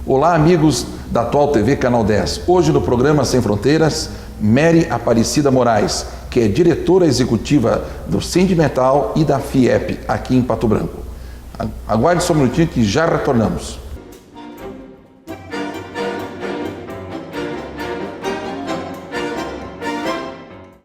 Olá, amigos da Atual TV Canal 10. Hoje no programa Sem Fronteiras, Mary Aparecida Moraes, que é diretora executiva do Sindimetal e da FIEP aqui em Pato Branco. Aguarde só um minutinho que já retornamos.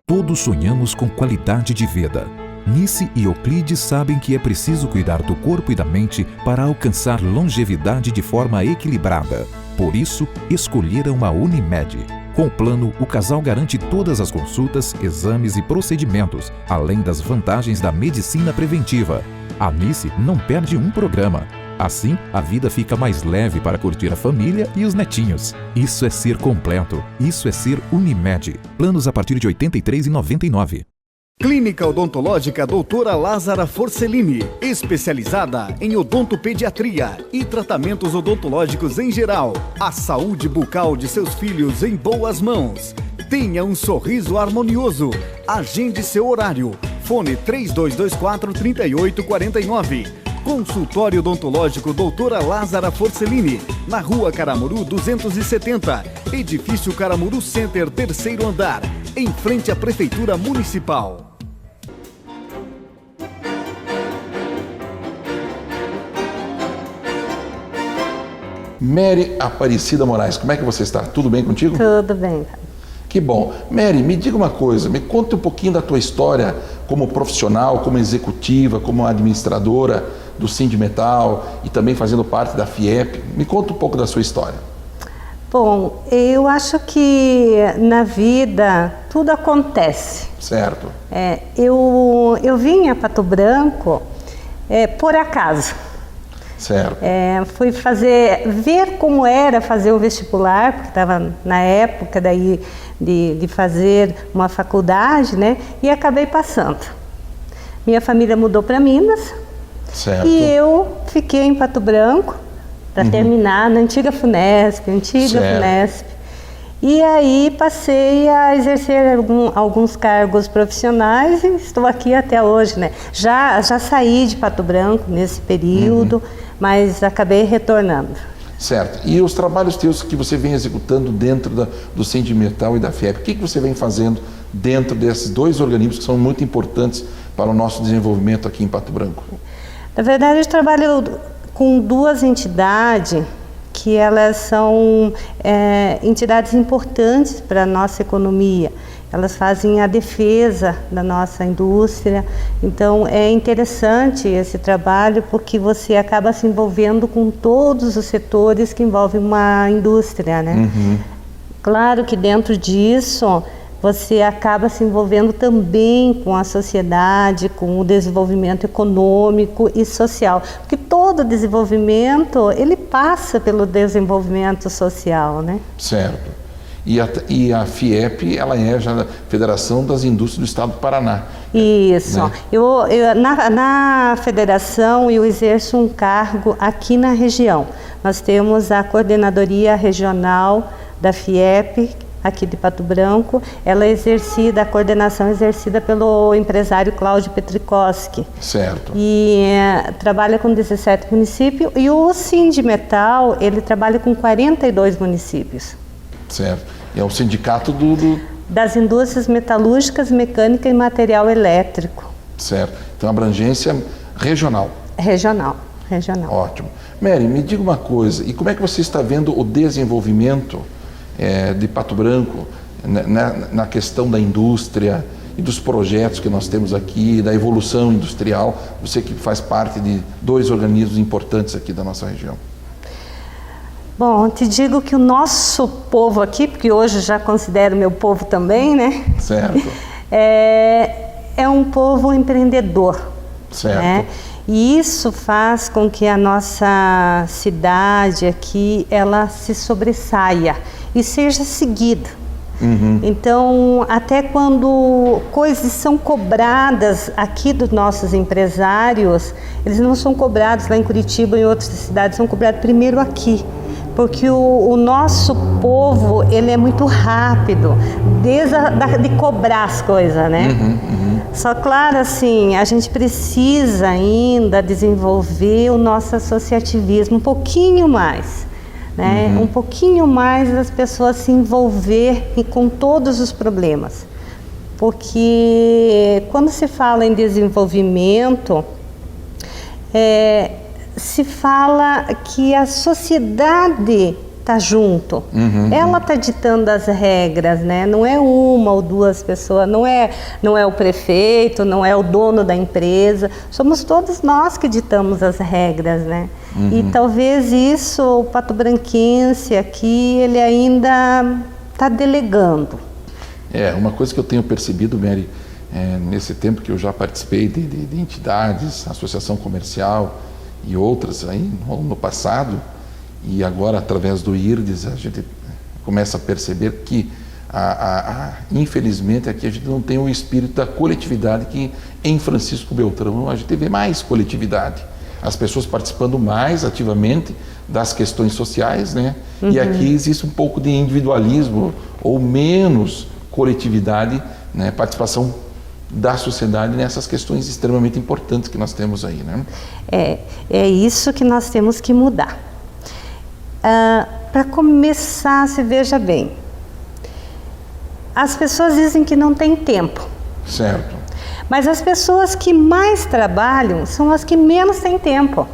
Todos sonhamos com qualidade de vida. Nice e Euclides sabem que é preciso cuidar do corpo e da mente para alcançar longevidade de forma equilibrada. Por isso, escolheram a Unimed. Com o plano, o casal garante todas as consultas, exames e procedimentos, além das vantagens da medicina preventiva. A Nice não perde um programa. Assim, a vida fica mais leve para curtir a família e os netinhos. Isso é ser completo. Isso é ser Unimed. Planos a partir de R$ 83,99. Clínica Odontológica Doutora Lázara Forcellini, especializada em odontopediatria e tratamentos odontológicos em geral. A saúde bucal de seus filhos em boas mãos. Tenha um sorriso harmonioso. Agende seu horário. Fone 3224-3849. Consultório Odontológico Doutora Lázara Forcellini, na Rua Caramuru 270, Edifício Caramuru Center, terceiro andar, em frente à Prefeitura Municipal. Mary Aparecida Moraes, como é que você está? Tudo bem contigo? Tudo bem. Que bom. Mary, me diga uma coisa, me conta um pouquinho da tua história como profissional, como executiva, como administradora do Sindimetal e também fazendo parte da FIEP. Me conta um pouco da sua história. Bom, eu acho que na vida tudo acontece. Certo. Eu vim a Pato Branco por acaso. Certo. Fui ver como era fazer o vestibular, porque estava na época daí de fazer uma faculdade, né? E acabei passando. Minha família mudou para Minas. Certo. E eu fiquei em Pato Branco para terminar na antiga Funesp, Funesp. E aí passei a exercer alguns cargos profissionais e estou aqui até hoje, né? Já saí de Pato Branco nesse período, mas acabei retornando. Certo. E os trabalhos teus que você vem executando dentro do Sindimetal e da FIEP, o que você vem fazendo dentro desses dois organismos que são muito importantes para o nosso desenvolvimento aqui em Pato Branco? Na verdade, eu trabalho com duas entidades que elas são entidades importantes para a nossa economia. Elas fazem a defesa da nossa indústria. Então, é interessante esse trabalho porque você acaba se envolvendo com todos os setores que envolvem uma indústria, né? Claro que dentro disso, você acaba se envolvendo também com a sociedade, com o desenvolvimento econômico e social. Porque todo desenvolvimento, ele passa pelo desenvolvimento social, né? Certo. E a FIEP, ela é já a Federação das Indústrias do Estado do Paraná. Isso. Né? Na federação, eu exerço um cargo aqui na região. Nós temos a Coordenadoria Regional da FIEP, aqui de Pato Branco. Ela é a coordenação exercida pelo empresário Cláudio Petrikowski. Certo. E trabalha com 17 municípios. E o Sindimetal, ele trabalha com 42 municípios. Certo. É o sindicato das indústrias metalúrgicas, mecânica e material elétrico. Certo. Então, abrangência regional. Regional. Ótimo. Mary, me diga uma coisa, e como é que você está vendo o desenvolvimento de Pato Branco na questão da indústria e dos projetos que nós temos aqui, da evolução industrial, você que faz parte de dois organismos importantes aqui da nossa região? Bom, te digo que o nosso povo aqui, porque hoje já considero meu povo também, né? Certo. É um povo empreendedor. Certo. Né? E isso faz com que a nossa cidade aqui, ela se sobressaia e seja seguida. Então, até quando coisas são cobradas aqui dos nossos empresários, eles não são cobrados lá em Curitiba ou em outras cidades, são cobrados primeiro aqui. Porque o nosso povo, ele é muito rápido de cobrar as coisas, né? Só claro, assim, a gente precisa ainda desenvolver o nosso associativismo um pouquinho mais. Né? Um pouquinho mais das pessoas se envolver com todos os problemas. Porque quando se fala em desenvolvimento, se fala que a sociedade está junto. Ela está ditando as regras, né? Não é uma ou duas pessoas, não é o prefeito, não é o dono da empresa, somos todos nós que ditamos as regras, né? E talvez isso, o patobranquense aqui, ele ainda está delegando. Uma coisa que eu tenho percebido, Mary, nesse tempo que eu já participei de entidades, associação comercial e outras aí no passado, e agora através do IRDES a gente começa a perceber que infelizmente aqui a gente não tem o espírito da coletividade, que em Francisco Beltrão a gente vê mais coletividade, as pessoas participando mais ativamente das questões sociais, né? E aqui existe um pouco de individualismo ou menos coletividade, né? Participação da sociedade nessas questões extremamente importantes que nós temos aí, né? É isso que nós temos que mudar. Para começar, se veja bem, as pessoas dizem que não tem tempo. Certo. Mas as pessoas que mais trabalham são as que menos têm tempo.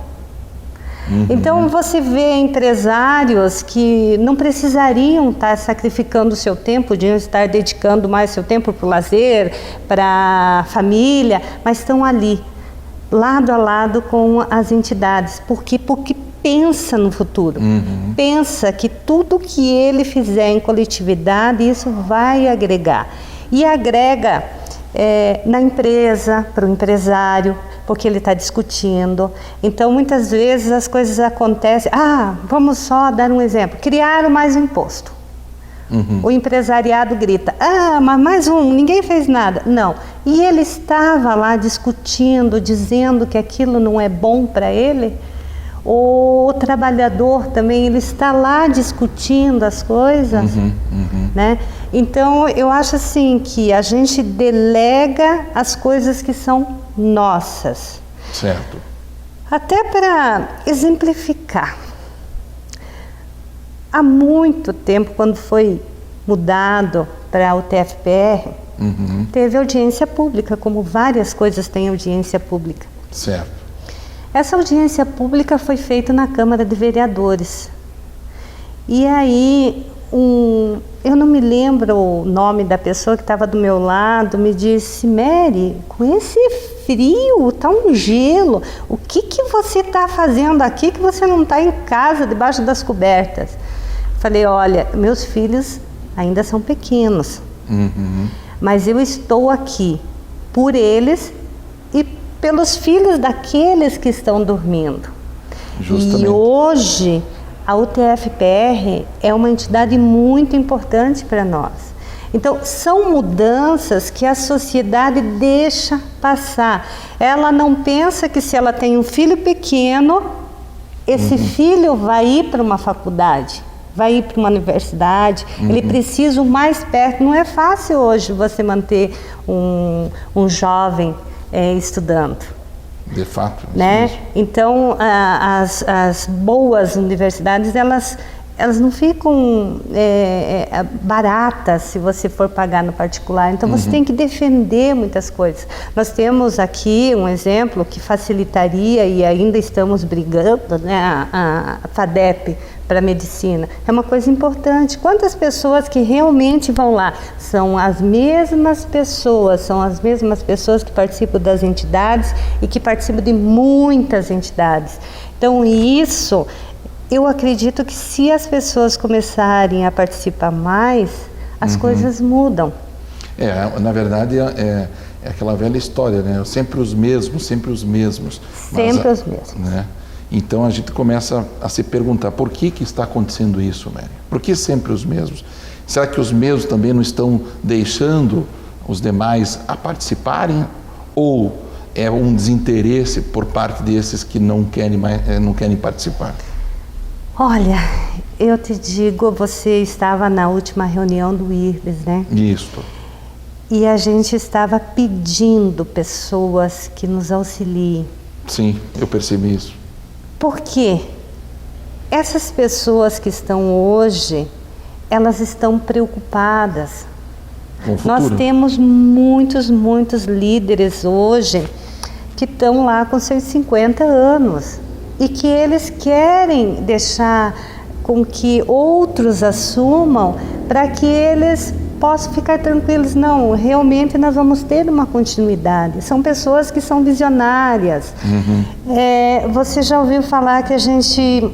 Então você vê empresários que não precisariam estar sacrificando o seu tempo, podiam estar dedicando mais seu tempo para o lazer, para a família, mas estão ali, lado a lado com as entidades. Por quê? Porque pensa no futuro, pensa que tudo que ele fizer em coletividade, isso vai agregar. E agrega na empresa, para o empresário, porque ele está discutindo. Então, muitas vezes as coisas acontecem. Vamos só dar um exemplo. Criaram mais um imposto. O empresariado grita, mas mais um, ninguém fez nada. Não. E ele estava lá discutindo, dizendo que aquilo não é bom para ele. O trabalhador também, ele está lá discutindo as coisas, né? Então, eu acho assim que a gente delega as coisas que são nossas. Certo. Até para exemplificar. Há muito tempo, quando foi mudado para o TFPR, teve audiência pública, como várias coisas têm audiência pública. Certo. Essa audiência pública foi feita na Câmara de Vereadores. E aí, eu não me lembro o nome da pessoa que estava do meu lado, me disse, Mary, com esse frio, está um gelo, o que você está fazendo aqui que você não está em casa, debaixo das cobertas? Falei, olha, meus filhos ainda são pequenos, mas eu estou aqui por eles e pelos filhos daqueles que estão dormindo. Justamente. E hoje a UTFPR é uma entidade muito importante para nós. Então, são mudanças que a sociedade deixa passar. Ela não pensa que se ela tem um filho pequeno, esse filho vai ir para uma faculdade, vai ir para uma universidade, ele precisa o mais perto. Não é fácil hoje você manter um jovem estudando. De fato. Né? Então, as boas universidades, elas não ficam baratas se você for pagar no particular. Então, você tem que defender muitas coisas. Nós temos aqui um exemplo que facilitaria, e ainda estamos brigando, né? A FADEP para a medicina. É uma coisa importante. Quantas pessoas que realmente vão lá? São as mesmas pessoas que participam das entidades e que participam de muitas entidades. Então, isso, eu acredito que se as pessoas começarem a participar mais, as coisas mudam. Na verdade, É aquela velha história, né? Sempre os mesmos, sempre os mesmos. Sempre os mesmos. Né? Então a gente começa a se perguntar por que está acontecendo isso, Mary? Por que sempre os mesmos? Será que os mesmos também não estão deixando os demais a participarem? Ou é um desinteresse por parte desses que não querem participar? Olha, eu te digo, você estava na última reunião do IRBES, né? Isso. E a gente estava pedindo pessoas que nos auxiliem. Sim, eu percebi isso. Por quê? Essas pessoas que estão hoje, elas estão preocupadas. Com o futuro. Nós temos muitos líderes hoje que estão lá com seus 50 anos e que eles querem deixar com que outros assumam para que eles possam ficar tranquilos. Não, realmente nós vamos ter uma continuidade. São pessoas que são visionárias. Você já ouviu falar que a gente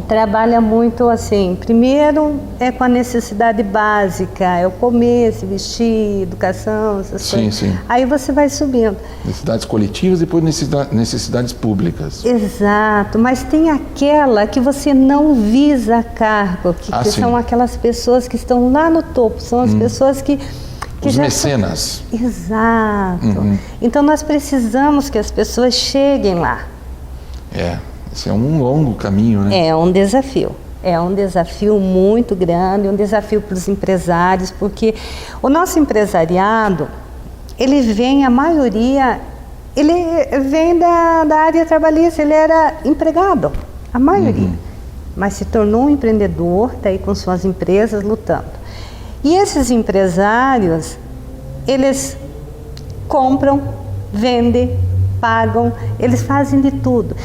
trabalha muito assim, primeiro é com a necessidade básica, é o comer, se vestir, educação, essas coisas. Sim. Aí você vai subindo. Necessidades coletivas e depois necessidades públicas. Exato, mas tem aquela que você não visa cargo, que são aquelas pessoas que estão lá no topo, são as pessoas que os mecenas. Exato. Então nós precisamos que as pessoas cheguem lá. Esse é um longo caminho, né? É um desafio. É um desafio muito grande, um desafio para os empresários, porque o nosso empresariado, ele vem, a maioria, ele vem da área trabalhista, ele era empregado, a maioria. Mas se tornou um empreendedor, está aí com suas empresas lutando. E esses empresários, eles compram, vendem, pagam, eles fazem de tudo.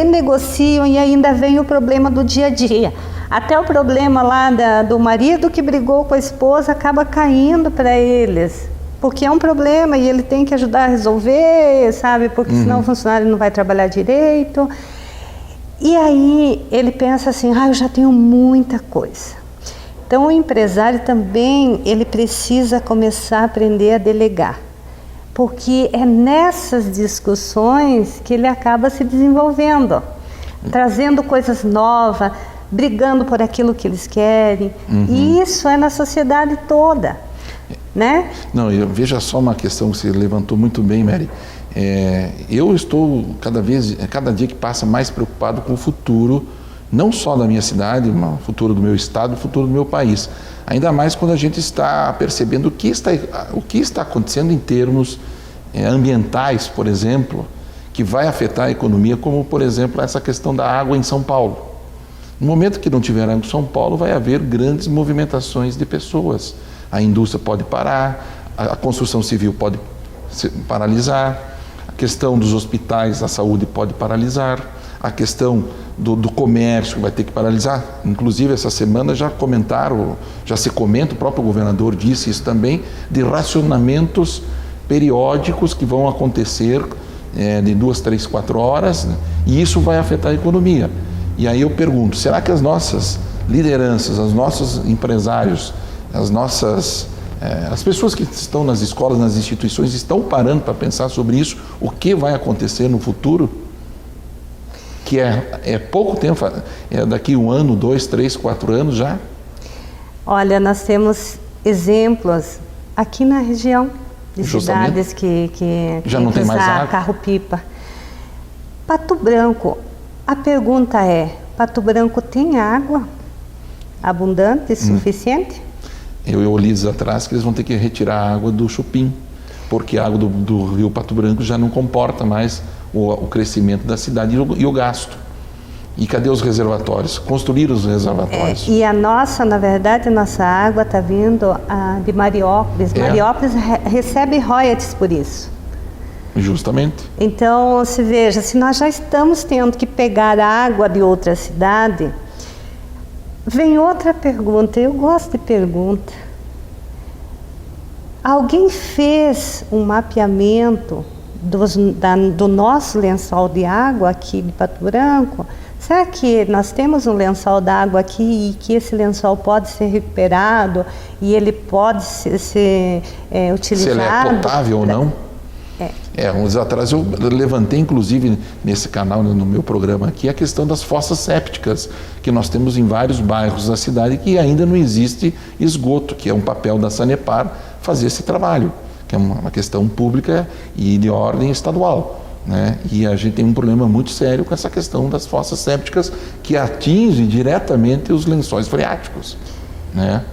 Negociam e ainda vem o problema do dia a dia. Até o problema lá do marido que brigou com a esposa acaba caindo para eles. Porque é um problema e ele tem que ajudar a resolver, sabe? Porque senão o funcionário não vai trabalhar direito. E aí ele pensa assim, eu já tenho muita coisa. Então o empresário também, ele precisa começar a aprender a delegar. Porque é nessas discussões que ele acaba se desenvolvendo, trazendo coisas novas, brigando por aquilo que eles querem. E isso é na sociedade toda, né? Não, veja só uma questão que você levantou muito bem, Mary. Eu estou cada dia que passa mais preocupado com o futuro, não só da minha cidade, o futuro do meu estado, o futuro do meu país. Ainda mais quando a gente está percebendo o que está acontecendo em termos ambientais, por exemplo, que vai afetar a economia, como, por exemplo, essa questão da água em São Paulo. No momento que não tiver água em São Paulo, vai haver grandes movimentações de pessoas. A indústria pode parar, a construção civil pode se paralisar, a questão dos hospitais, a saúde pode paralisar, a questão do comércio vai ter que paralisar. Inclusive, essa semana já se comenta, o próprio governador disse isso também, de racionamentos periódicos que vão acontecer de 2, 3, 4 horas, né? E isso vai afetar a economia. E aí eu pergunto, será que as nossas lideranças, os nossos empresários, as pessoas que estão nas escolas, nas instituições, estão parando para pensar sobre isso, o que vai acontecer no futuro? Que é pouco tempo, daqui 1 ano, 2, 3, 4 anos já? Olha, nós temos exemplos aqui na região de cidades que já não tem mais água. Carro-pipa. Pato Branco, a pergunta é, Pato Branco tem água abundante, suficiente? Eu li atrás que eles vão ter que retirar a água do Chupim, porque a água do rio Pato Branco já não comporta mais o crescimento da cidade e o gasto. E cadê os reservatórios? Construir os reservatórios. E na verdade, a nossa água está vindo de Mariópolis. Mariópolis recebe royalties por isso. Justamente. Então, se veja, se nós já estamos tendo que pegar água de outra cidade, vem outra pergunta. Eu gosto de pergunta. Alguém fez um mapeamento do nosso lençol de água aqui de Pato Branco? será que nós temos um lençol d'água aqui e que esse lençol pode ser recuperado e ele pode ser utilizado? Se ele é potável ou não? Uns anos atrás eu levantei, inclusive, nesse canal, no meu programa aqui, a questão das fossas sépticas, que nós temos em vários bairros da cidade que ainda não existe esgoto, que é um papel da Sanepar fazer esse trabalho, que é uma questão pública e de ordem estadual, né? E a gente tem um problema muito sério com essa questão das fossas sépticas que atinge diretamente os lençóis freáticos, né?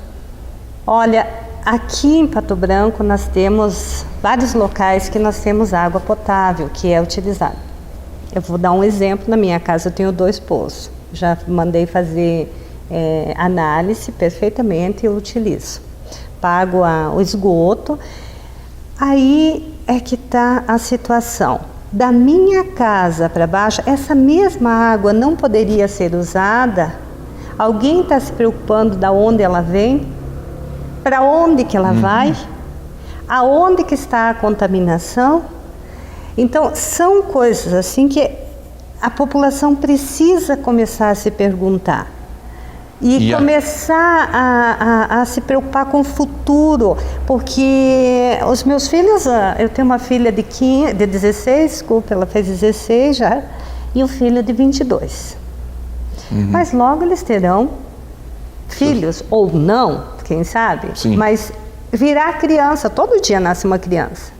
Olha, aqui em Pato Branco nós temos vários locais que nós temos água potável que é utilizada. Eu vou dar um exemplo, na minha casa eu tenho 2 poços, já mandei fazer análise perfeitamente e eu utilizo. Pago o esgoto, aí é que está a situação. Da minha casa para baixo, essa mesma água não poderia ser usada? Alguém está se preocupando de onde ela vem? Para onde que ela vai? Aonde que está a contaminação? Então, são coisas assim que a população precisa começar a se perguntar. E começar a se preocupar com o futuro, porque os meus filhos, eu tenho uma filha de 16, desculpa, ela fez 16 já, e um filho de 22. Mas logo eles terão filhos, ou não, quem sabe? Sim. Mas virar criança, todo dia nasce uma criança.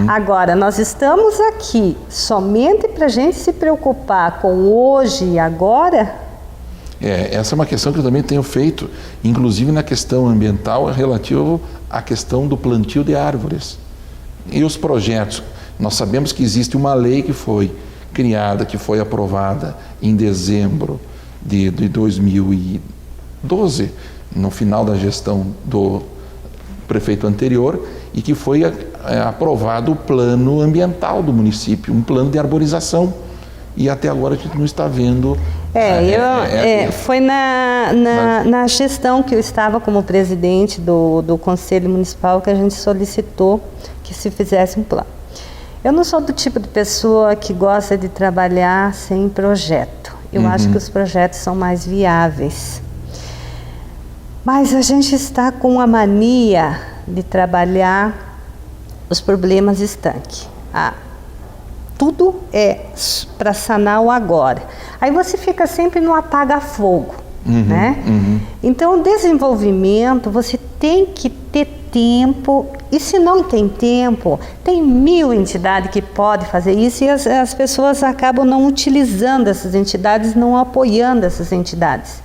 Agora, nós estamos aqui somente para a gente se preocupar com hoje e agora. Essa é uma questão que eu também tenho feito, inclusive na questão ambiental, relativo à questão do plantio de árvores. E os projetos, nós sabemos que existe uma lei que foi criada, que foi aprovada em dezembro de 2012, no final da gestão do prefeito anterior, e que foi aprovado o plano ambiental do município, um plano de arborização. E até agora a gente não está vendo... Foi na gestão que eu estava como presidente do Conselho Municipal que a gente solicitou que se fizesse um plano. Eu não sou do tipo de pessoa que gosta de trabalhar sem projeto. Eu acho que os projetos são mais viáveis. Mas a gente está com a mania de trabalhar os problemas estanques. Tudo é para sanar o agora. Aí você fica sempre no apaga-fogo, né? Então, o desenvolvimento, você tem que ter tempo, e se não tem tempo, tem 1000 entidades que podem fazer isso, e as pessoas acabam não utilizando essas entidades, não apoiando essas entidades.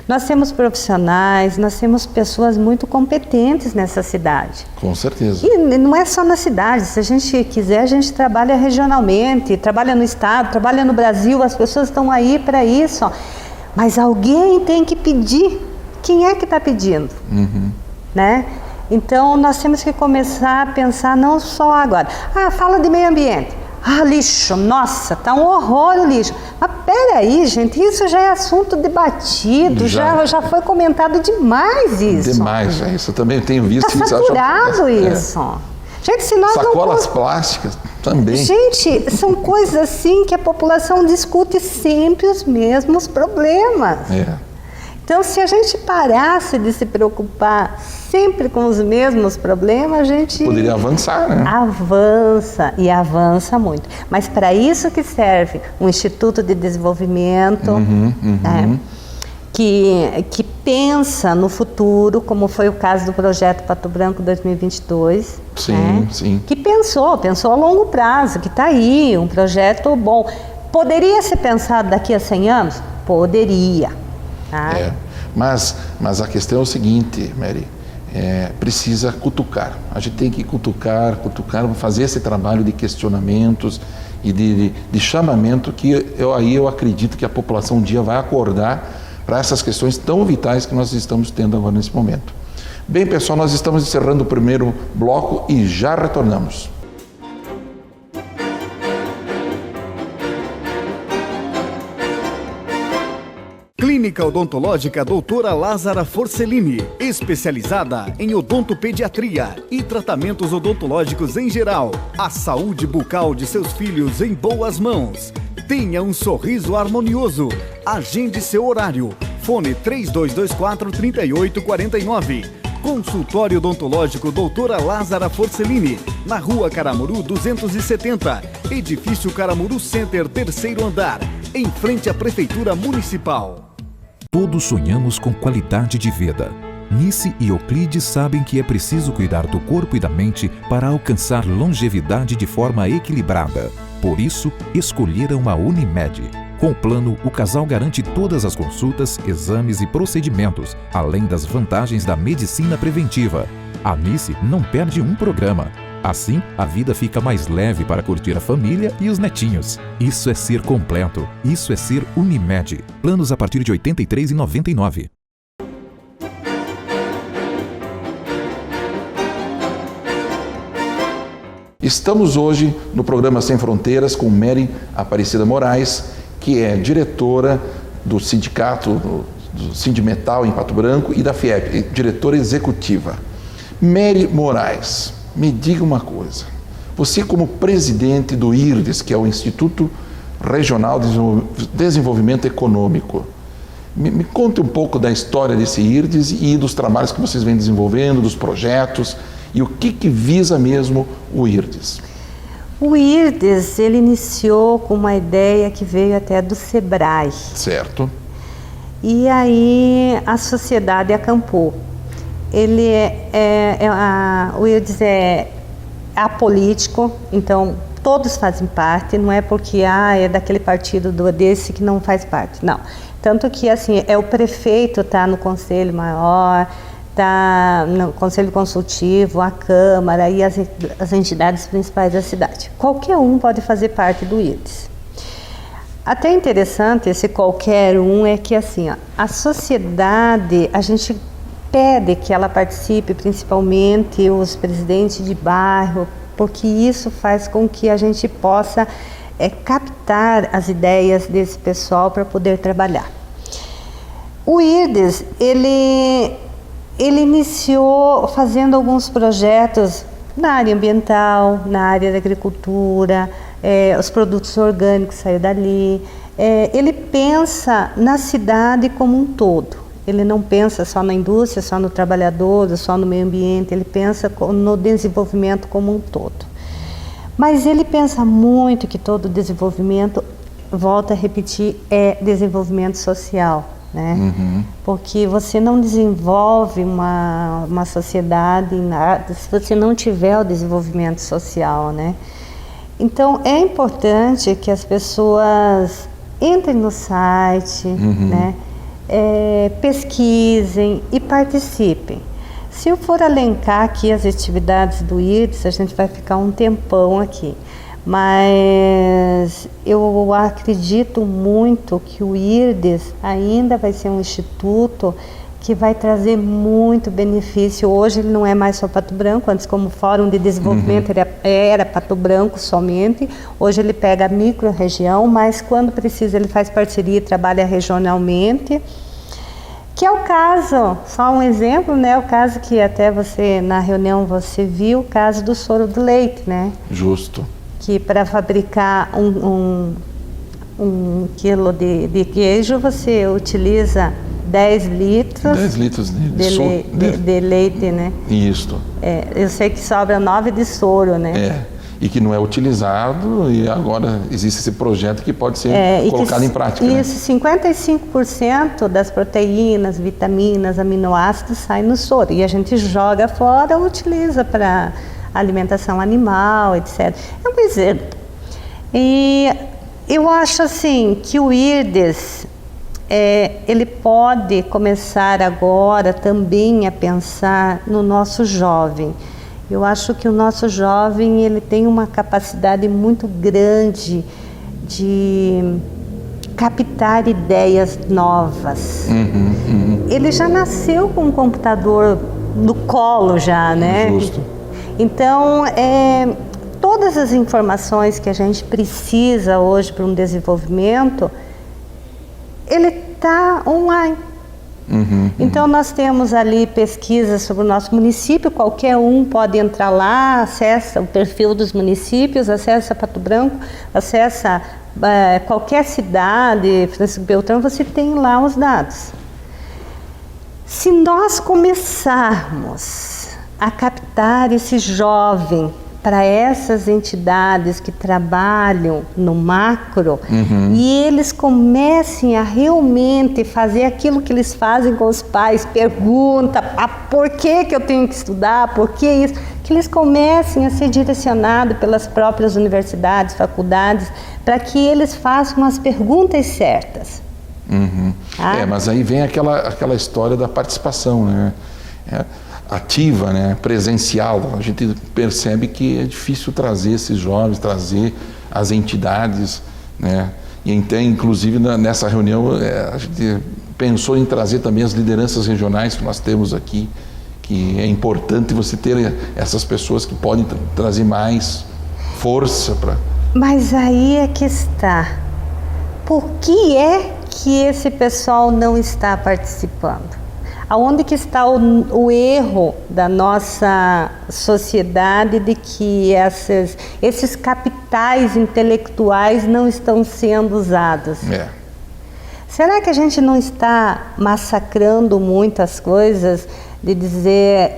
Nós temos profissionais, nós temos pessoas muito competentes nessa cidade. Com certeza. E não é só na cidade, se a gente quiser, a gente trabalha regionalmente, trabalha no estado, trabalha no Brasil, as pessoas estão aí para isso. Mas alguém tem que pedir. Quem é que está pedindo? Né? Então, nós temos que começar a pensar não só agora. Fala de meio ambiente. Lixo, nossa, tá um horror o lixo. Mas peraí, gente, isso já é assunto debatido, já foi comentado demais isso. Demais, isso eu também tenho visto. Está saturado isso. Gente, se nós Sacolas plásticas também. Gente, são coisas assim que a população discute sempre os mesmos problemas. Então, se a gente parasse de se preocupar sempre com os mesmos problemas, a gente... poderia avançar, né? Avança, e avança muito. Mas para isso que serve um Instituto de Desenvolvimento, que pensa no futuro, como foi o caso do projeto Pato Branco 2022. Sim. Que pensou a longo prazo, que está aí, um projeto bom. Poderia ser pensado daqui a 100 anos? Poderia. Mas a questão é o seguinte, Mary, precisa cutucar. A gente tem que cutucar, fazer esse trabalho de questionamentos e de chamamento que eu acredito que a população um dia vai acordar para essas questões tão vitais que nós estamos tendo agora nesse momento. Bem, pessoal, nós estamos encerrando o primeiro bloco e já retornamos. Clínica Odontológica Doutora Lázara Forcellini, especializada em odontopediatria e tratamentos odontológicos em geral. A saúde bucal de seus filhos em boas mãos. Tenha um sorriso harmonioso. Agende seu horário. Fone 3224-3849. Consultório Odontológico Doutora Lázara Forcellini, na Rua Caramuru 270, Edifício Caramuru Center, 3º andar, em frente à Prefeitura Municipal. Todos sonhamos com qualidade de vida. Nice e Euclides sabem que é preciso cuidar do corpo e da mente para alcançar longevidade de forma equilibrada. Por isso, escolheram a Unimed. Com o plano, o casal garante todas as consultas, exames e procedimentos, além das vantagens da medicina preventiva. A Nice não perde um programa. Assim, a vida fica mais leve para curtir a família e os netinhos. Isso é ser completo. Isso é ser Unimed. Planos a partir de R$ 83,99. Estamos hoje no programa Sem Fronteiras com Mary Aparecida Moraes, que é diretora do sindicato, do Sindimetal em Pato Branco e da FIEP, diretora executiva. Mary Moraes, me diga uma coisa. Você, como presidente do IRDES, que é o Instituto Regional de Desenvolvimento Econômico, me conte um pouco da história desse IRDES e dos trabalhos que vocês vêm desenvolvendo, dos projetos e o que visa mesmo o IRDES. O IRDES, ele iniciou com uma ideia que veio até do SEBRAE. Certo. E aí a sociedade acampou. O IRDES é apolítico, então todos fazem parte, não é porque é daquele partido desse que não faz parte, não. Tanto que assim, o prefeito está no conselho maior, está no conselho consultivo, a Câmara e as entidades principais da cidade. Qualquer um pode fazer parte do IRDES. Até interessante esse qualquer um é que assim, a sociedade, a gente pede que ela participe, principalmente os presidentes de bairro, porque isso faz com que a gente possa captar as ideias desse pessoal para poder trabalhar. O IRDES, ele iniciou fazendo alguns projetos na área ambiental, na área da agricultura, os produtos orgânicos saíram dali. Ele pensa na cidade como um todo. Ele não pensa só na indústria, só no trabalhador, só no meio ambiente, ele pensa no desenvolvimento como um todo. Mas ele pensa muito que todo desenvolvimento, volto a repetir, é desenvolvimento social, né? Uhum. Porque você não desenvolve uma sociedade se você não tiver o desenvolvimento social, né? Então é importante que as pessoas entrem no site, né? Pesquisem e participem. Se eu for elencar aqui as atividades do IRDES, a gente vai ficar um tempão aqui, mas eu acredito muito que o IRDES ainda vai ser um instituto que vai trazer muito benefício. Hoje ele não é mais só Pato Branco, antes como Fórum de Desenvolvimento era Pato Branco somente, hoje ele pega a micro-região, mas quando precisa ele faz parceria e trabalha regionalmente, que é o caso, só um exemplo, né, o caso que até você, na reunião, você viu, o caso do soro do leite, né? Justo. Que para fabricar um quilo de queijo, você utiliza 10 litros, 10 litros de leite, né? Isso. Eu sei que sobra 9 de soro, né? E que não é utilizado, e agora existe esse projeto que pode ser colocado em prática. Isso, né? 55% das proteínas, vitaminas, aminoácidos saem no soro, e a gente joga fora ou utiliza para alimentação animal, etc. É um exemplo. E eu acho assim que o IRDES, ele pode começar agora também a pensar no nosso jovem. Eu acho que o nosso jovem ele tem uma capacidade muito grande de captar ideias novas. Ele já nasceu com um computador no colo já, né? Justo. Então, todas as informações que a gente precisa hoje para um desenvolvimento, ele está online. Então nós temos ali pesquisas sobre o nosso município, qualquer um pode entrar lá, acessa o perfil dos municípios, acessa Pato Branco, acessa qualquer cidade, Francisco Beltrão, você tem lá os dados. Se nós começarmos a captar esse jovem para essas entidades que trabalham no macro, e eles comecem a realmente fazer aquilo que eles fazem com os pais, pergunta por que eu tenho que estudar, por que isso, que eles comecem a ser direcionados pelas próprias universidades, faculdades, para que eles façam as perguntas certas. Mas aí vem aquela história da participação, né? Ativa, né? Presencial. A gente percebe que é difícil trazer esses jovens, trazer as entidades, né? E então, inclusive nessa reunião a gente pensou em trazer também as lideranças regionais que nós temos aqui, que é importante você ter essas pessoas que podem trazer mais força para... Mas aí é que está. Por que é que esse pessoal não está participando? Aonde que está o erro da nossa sociedade de que esses capitais intelectuais não estão sendo usados? Será que a gente não está massacrando muitas coisas de dizer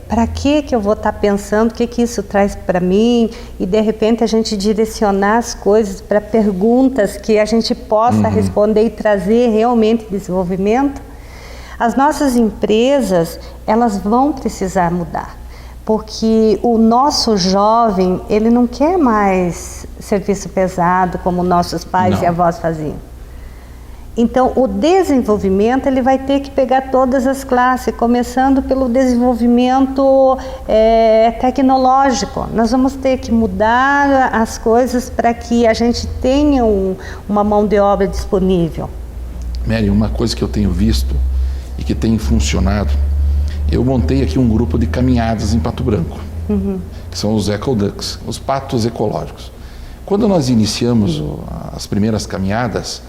para que eu vou estar pensando, o que isso traz para mim, e de repente a gente direcionar as coisas para perguntas que a gente possa responder e trazer realmente desenvolvimento? As nossas empresas, elas vão precisar mudar, porque o nosso jovem, ele não quer mais serviço pesado como nossos pais e avós faziam. Então, o desenvolvimento, ele vai ter que pegar todas as classes, começando pelo desenvolvimento tecnológico. Nós vamos ter que mudar as coisas para que a gente tenha uma mão de obra disponível. Mary, uma coisa que eu tenho visto e que tem funcionado, eu montei aqui um grupo de caminhadas em Pato Branco, que são os ecoducks, os patos ecológicos. Quando nós iniciamos as primeiras caminhadas,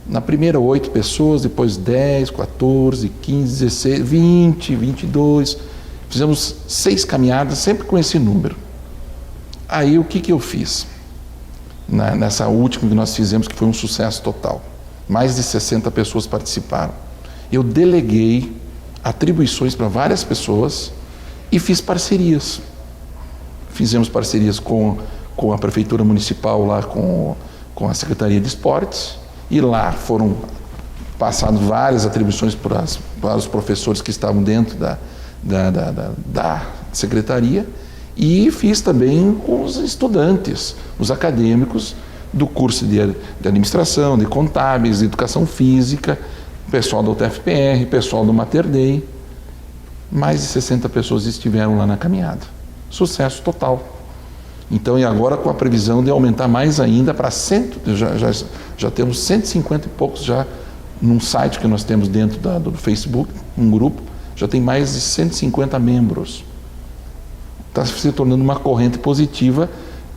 na primeira 8 pessoas, depois 10, 14, 15, 16, 20, 22, fizemos 6 caminhadas, sempre com esse número. Aí o que eu fiz? Nessa última que nós fizemos, que foi um sucesso total, mais de 60 pessoas participaram. Eu deleguei atribuições para várias pessoas e fiz parcerias. Fizemos parcerias com a Prefeitura Municipal, lá com a Secretaria de Esportes, e lá foram passadas várias atribuições para os professores que estavam dentro da Secretaria, e fiz também com os estudantes, os acadêmicos do curso de administração, de contábeis, de educação física, pessoal do UTFPR, pessoal do Mater Dei. Mais de 60 pessoas estiveram lá na caminhada. Sucesso total. Então, e agora com a previsão de aumentar mais ainda para já temos 150 e poucos já num site que nós temos dentro do Facebook, um grupo, já tem mais de 150 membros. Está se tornando uma corrente positiva,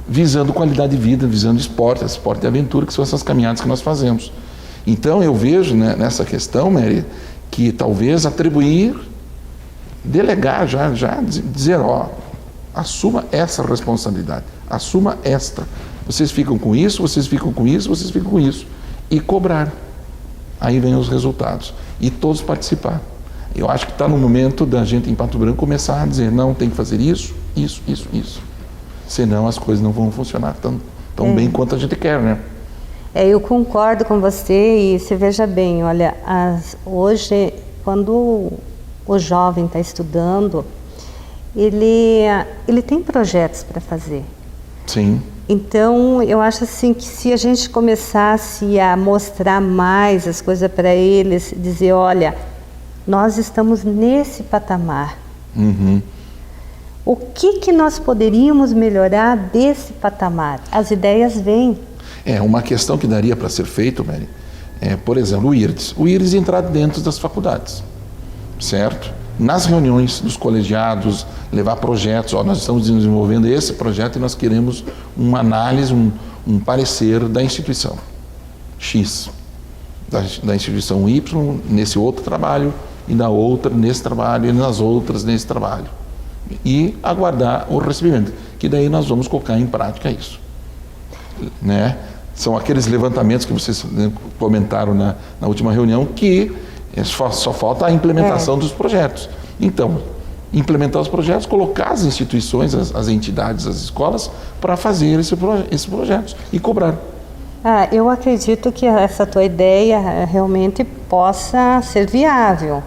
visando qualidade de vida, visando esporte e aventura, que são essas caminhadas que nós fazemos. Então eu vejo, né, nessa questão, Mary, que talvez atribuir, delegar já dizer, assuma essa responsabilidade, assuma esta. Vocês ficam com isso, vocês ficam com isso, vocês ficam com isso. E cobrar. Aí vem os resultados. E todos participar. Eu acho que está no momento da gente em Pato Branco começar a dizer, não, tem que fazer isso. Senão as coisas não vão funcionar tão bem quanto a gente quer, né? Eu concordo com você, e você veja bem, olha, hoje, quando o jovem está estudando, ele tem projetos para fazer. Sim. Então, eu acho assim que se a gente começasse a mostrar mais as coisas para eles, dizer, olha, nós estamos nesse patamar. O que nós poderíamos melhorar desse patamar? As ideias vêm. Uma questão que daria para ser feito, Mary, por exemplo, o IRDS entrar dentro das faculdades, certo? Nas reuniões dos colegiados, levar projetos, nós estamos desenvolvendo esse projeto e nós queremos uma análise, um parecer da instituição X, da instituição Y nesse outro trabalho, e da outra nesse trabalho, e nas outras nesse trabalho. E aguardar o recebimento, que daí nós vamos colocar em prática isso, né? São aqueles levantamentos que vocês comentaram na última reunião, que só falta a implementação dos projetos. Então, implementar os projetos, colocar as instituições, as entidades, as escolas, para fazer esses projetos e cobrar. Eu acredito que essa tua ideia realmente possa ser viável.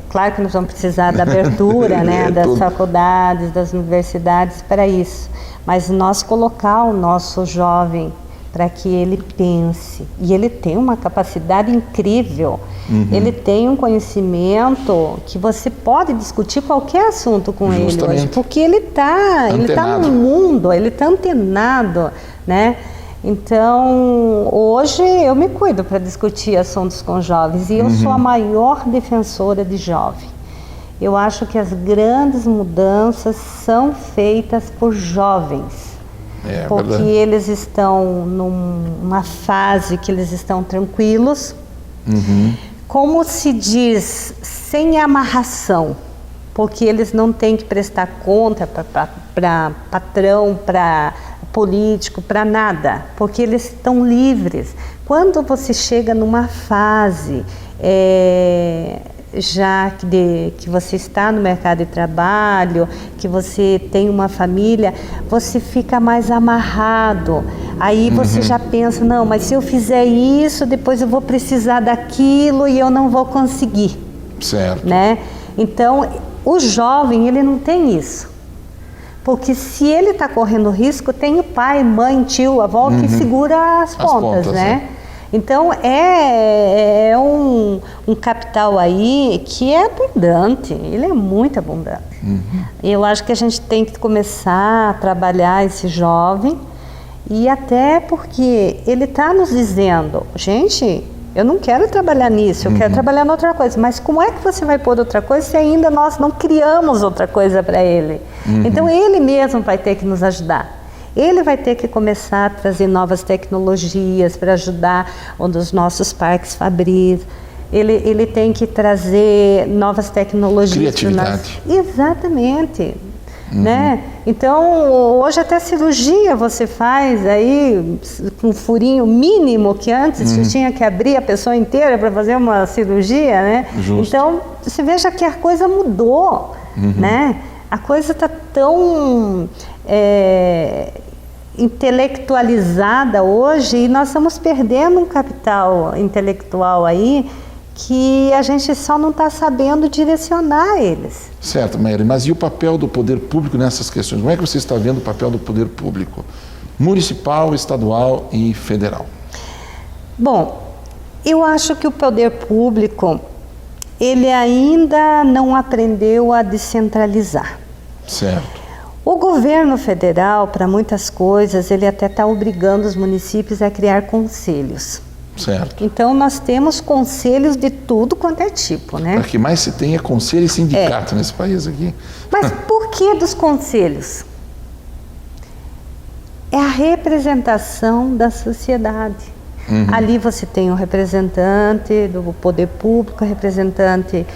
Claro que nós vamos precisar da abertura, né, das faculdades, das universidades para isso, mas nós colocar o nosso jovem para que ele pense, e ele tem uma capacidade incrível, ele tem um conhecimento que você pode discutir qualquer assunto com ele hoje, porque ele está no mundo, ele está antenado, né? Então, hoje eu me cuido para discutir assuntos com jovens e eu sou a maior defensora de jovem. Eu acho que as grandes mudanças são feitas por jovens, porque verdade. Eles estão numa fase que eles estão tranquilos, como se diz, sem amarração, porque eles não têm que prestar conta para patrão, para político, para nada, porque eles estão livres. Quando você chega numa fase já que você está no mercado de trabalho, que você tem uma família, você fica mais amarrado. Aí você já pensa, não, mas se eu fizer isso, depois eu vou precisar daquilo e eu não vou conseguir. Certo. Né? Então, o jovem, ele não tem isso. Porque se ele está correndo risco, tem o pai, mãe, tio, avó que segura as pontas, né? Então, é um capital aí que é abundante, ele é muito abundante. Eu acho que a gente tem que começar a trabalhar esse jovem, e até porque ele está nos dizendo, gente, eu não quero trabalhar nisso, eu quero trabalhar em outra coisa. Mas como é que você vai pôr outra coisa se ainda nós não criamos outra coisa para ele? Então ele mesmo vai ter que nos ajudar. Ele vai ter que começar a trazer novas tecnologias para ajudar os nossos parques fabris. Ele tem que trazer novas tecnologias. Criatividade. Exatamente. Né? Então, hoje até cirurgia você faz aí com um furinho mínimo, que antes você tinha que abrir a pessoa inteira para fazer uma cirurgia, né? Justo. Então, você veja que a coisa mudou, né? A coisa está tão intelectualizada hoje e nós estamos perdendo um capital intelectual aí que a gente só não está sabendo direcionar eles. Certo, Mary, mas e o papel do poder público nessas questões? Como é que você está vendo o papel do poder público? Municipal, estadual e federal? Bom, eu acho que o poder público, ele ainda não aprendeu a descentralizar. Certo. O governo federal, para muitas coisas, ele até está obrigando os municípios a criar conselhos. Certo. Então, nós temos conselhos de tudo quanto é tipo, né? O que mais se tem é conselho e sindicato nesse país aqui. Mas por que dos conselhos? É a representação da sociedade. Ali você tem o representante do poder público, representante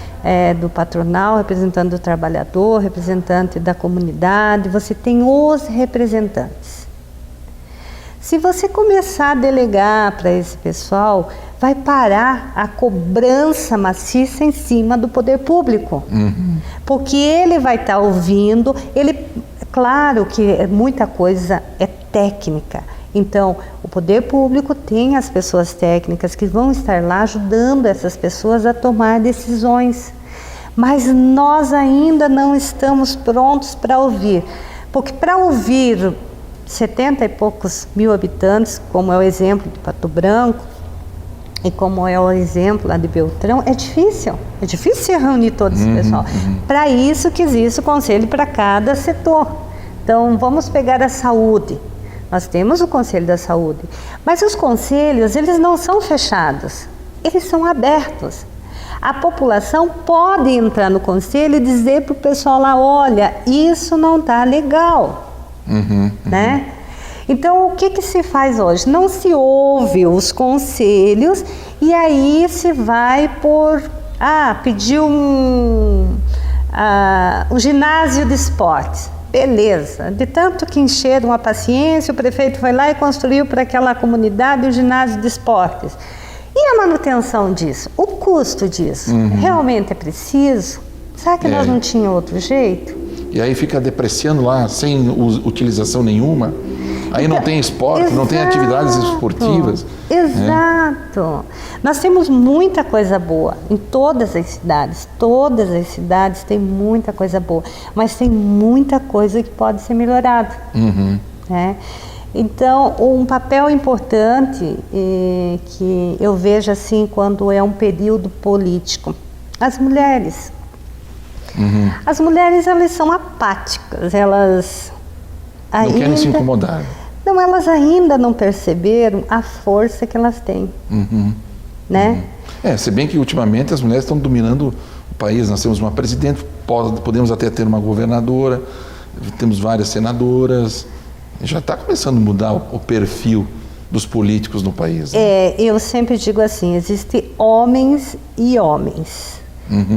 do patronal, representante do trabalhador, representante da comunidade, você tem os representantes. Se você começar a delegar para esse pessoal, vai parar a cobrança maciça em cima do poder público. Porque ele vai estar ouvindo, claro que muita coisa é técnica. Então, o poder público tem as pessoas técnicas que vão estar lá ajudando essas pessoas a tomar decisões. Mas nós ainda não estamos prontos para ouvir. Porque para ouvir 70 e poucos mil habitantes, como é o exemplo de Pato Branco, e como é o exemplo lá de Beltrão, é difícil reunir todo esse pessoal. Para isso que existe o conselho para cada setor. Então, vamos pegar a saúde. Nós temos o Conselho da Saúde, mas os conselhos, eles não são fechados, eles são abertos. A população pode entrar no conselho e dizer para o pessoal lá, olha, isso não está legal, né? Então, o que se faz hoje? Não se ouve os conselhos e aí se vai pedir um ginásio de esportes. beleza. De tanto que encheram a paciência, o prefeito foi lá e construiu para aquela comunidade o ginásio de esportes. E a manutenção disso? O custo disso? Realmente é preciso? Será que nós não tínhamos outro jeito? E aí fica depreciando lá, sem utilização nenhuma. Aí não tem esporte, não tem atividades esportivas. Exato. Nós temos muita coisa boa em todas as cidades. Todas as cidades têm muita coisa boa. Mas tem muita coisa que pode ser melhorada. Né? Então, um papel importante que eu vejo assim quando é um período político. As mulheres. As mulheres, elas são apáticas. Elas não querem se incomodar. Não, elas ainda não perceberam a força que elas têm, né? Se bem que ultimamente as mulheres estão dominando o país. Nós temos uma presidente, podemos até ter uma governadora, temos várias senadoras. Já está começando a mudar o perfil dos políticos no país. Né? Eu sempre digo assim, existem homens e homens.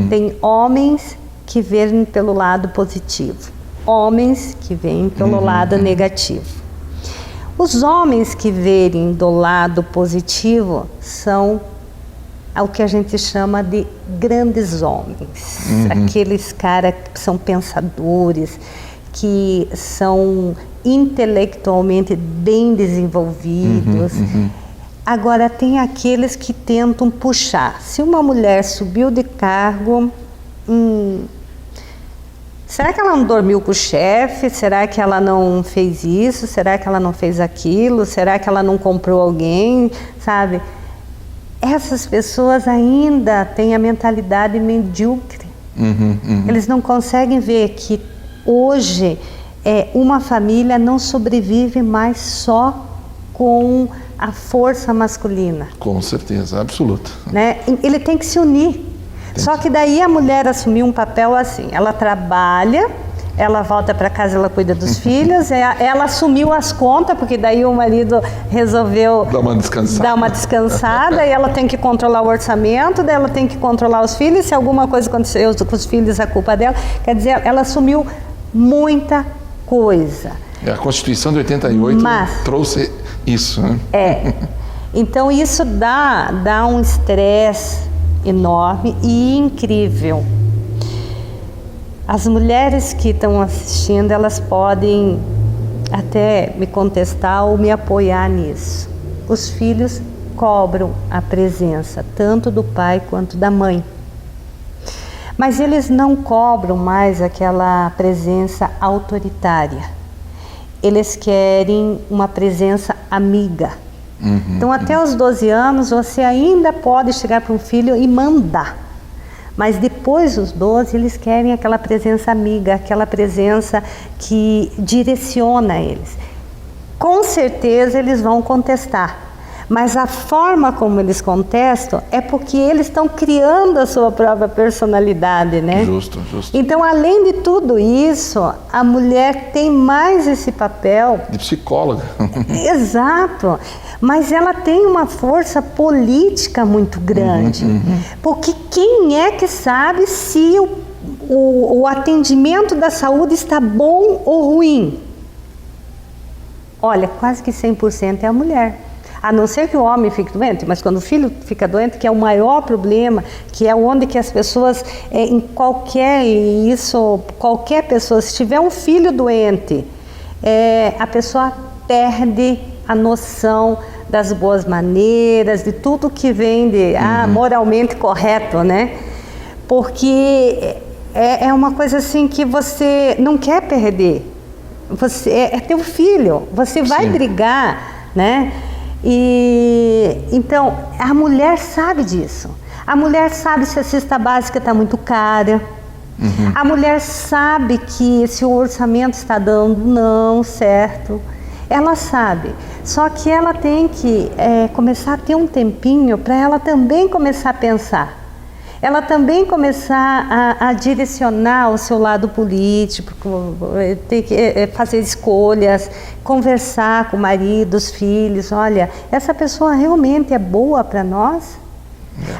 Tem homens que veem pelo lado positivo, homens que veem pelo lado negativo. Os homens que veem do lado positivo são o que a gente chama de grandes homens. Aqueles caras que são pensadores, que são intelectualmente bem desenvolvidos. Agora, tem aqueles que tentam puxar. Se uma mulher subiu de cargo... será que ela não dormiu com o chefe? Será que ela não fez isso? Será que ela não fez aquilo? Será que ela não comprou alguém? Sabe? Essas pessoas ainda têm a mentalidade medíocre. Eles não conseguem ver que hoje uma família não sobrevive mais só com a força masculina. Com certeza, absoluta. Né? Ele tem que se unir. Só que daí a mulher assumiu um papel assim, ela trabalha, ela volta para casa, ela cuida dos filhos, ela assumiu as contas, porque daí o marido resolveu dar uma descansada, e ela tem que controlar o orçamento, daí ela tem que controlar os filhos, se alguma coisa aconteceu com os filhos, a culpa dela. Quer dizer, ela assumiu muita coisa. A Constituição de 88 trouxe isso, né? Então isso dá um estresse enorme e incrível. As mulheres que estão assistindo, elas podem até me contestar ou me apoiar nisso. Os filhos cobram a presença tanto do pai quanto da mãe. Mas eles não cobram mais aquela presença autoritária. Eles querem uma presença amiga. Então, até os 12 anos, você ainda pode chegar para um filho e mandar. Mas depois dos 12, eles querem aquela presença amiga, aquela presença que direciona eles. Com certeza, eles vão contestar. Mas a forma como eles contestam é porque eles estão criando a sua própria personalidade, né? Justo. Então, além de tudo isso, a mulher tem mais esse papel... de psicóloga. Exato. Mas ela tem uma força política muito grande. Porque quem é que sabe se o atendimento da saúde está bom ou ruim? Olha, quase que 100% é a mulher. A não ser que o homem fique doente, mas quando o filho fica doente, que é o maior problema, que é onde que as pessoas, qualquer pessoa, se tiver um filho doente, a pessoa perde a noção das boas maneiras, de tudo que vem de moralmente correto, né? Porque é uma coisa assim que você não quer perder. É teu filho, você vai brigar, né? Então, a mulher sabe disso. A mulher sabe se a cesta básica está muito cara. A mulher sabe que se o orçamento está dando não certo. Ela sabe. Só que ela tem que começar a ter um tempinho para ela também começar a pensar. Ela também começar a direcionar o seu lado político, ter que fazer escolhas, conversar com o marido, os filhos. Olha, essa pessoa realmente é boa para nós?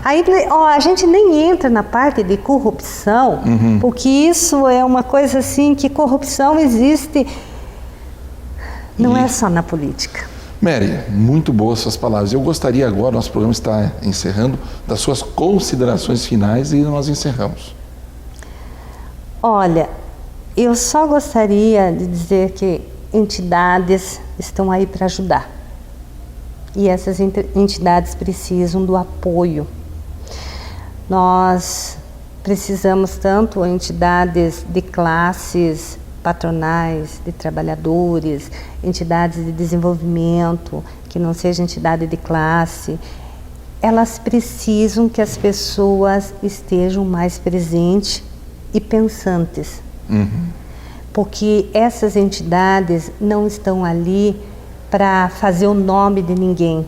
Aí, ó, a gente nem entra na parte de corrupção, porque isso é uma coisa assim, que corrupção existe, não é só na política. Mary, muito boas suas palavras. Eu gostaria agora, nosso programa está encerrando, das suas considerações finais e nós encerramos. Olha, eu só gostaria de dizer que entidades estão aí para ajudar. E essas entidades precisam do apoio. Nós precisamos tanto entidades de classes patronais, de trabalhadores, entidades de desenvolvimento, que não seja entidade de classe. Elas precisam que as pessoas estejam mais presentes e pensantes. Porque essas entidades não estão ali para fazer o nome de ninguém.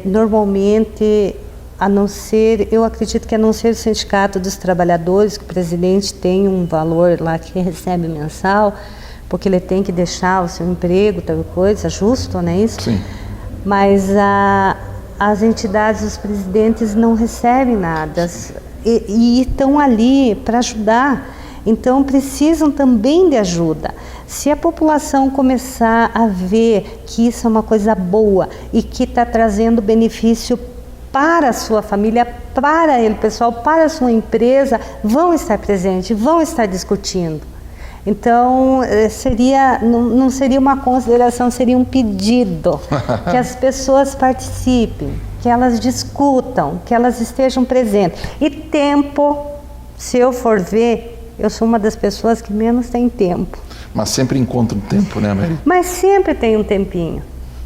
Normalmente, a não ser, eu acredito que a não ser o Sindicato dos Trabalhadores, que o presidente tem um valor lá que recebe mensal, porque ele tem que deixar o seu emprego, tal coisa, justo, não é isso? Sim. Mas as entidades, os presidentes não recebem nada e estão ali para ajudar. Então precisam também de ajuda. Se a população começar a ver que isso é uma coisa boa e que está trazendo benefício para a sua família, para ele pessoal, para a sua empresa, vão estar presentes, vão estar discutindo. Então não seria uma consideração, seria um pedido que as pessoas participem, que elas discutam, que elas estejam presentes. E tempo, se eu for ver, eu sou uma das pessoas que menos tem tempo. Mas sempre encontra um tempo, né, Mary? Mas sempre tem um tempinho.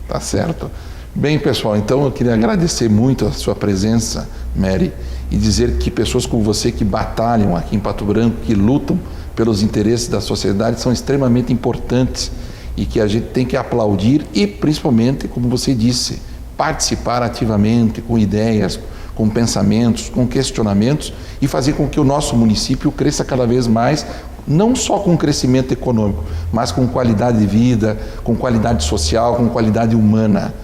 Tá certo. Bem, pessoal, então eu queria agradecer muito a sua presença, Mary, e dizer que pessoas como você que batalham aqui em Pato Branco, que lutam pelos interesses da sociedade, são extremamente importantes e que a gente tem que aplaudir e, principalmente, como você disse, participar ativamente com ideias, com pensamentos, com questionamentos e fazer com que o nosso município cresça cada vez mais, não só com crescimento econômico, mas com qualidade de vida, com qualidade social, com qualidade humana.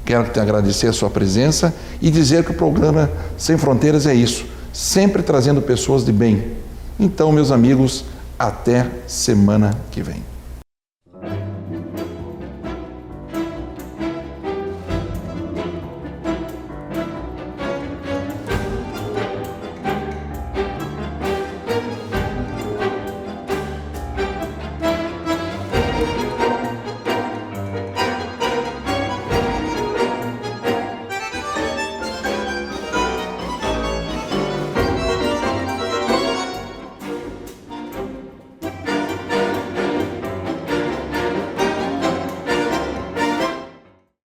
Quero te agradecer a sua presença e dizer que o programa Sem Fronteiras é isso, sempre trazendo pessoas de bem. Então, meus amigos, até semana que vem.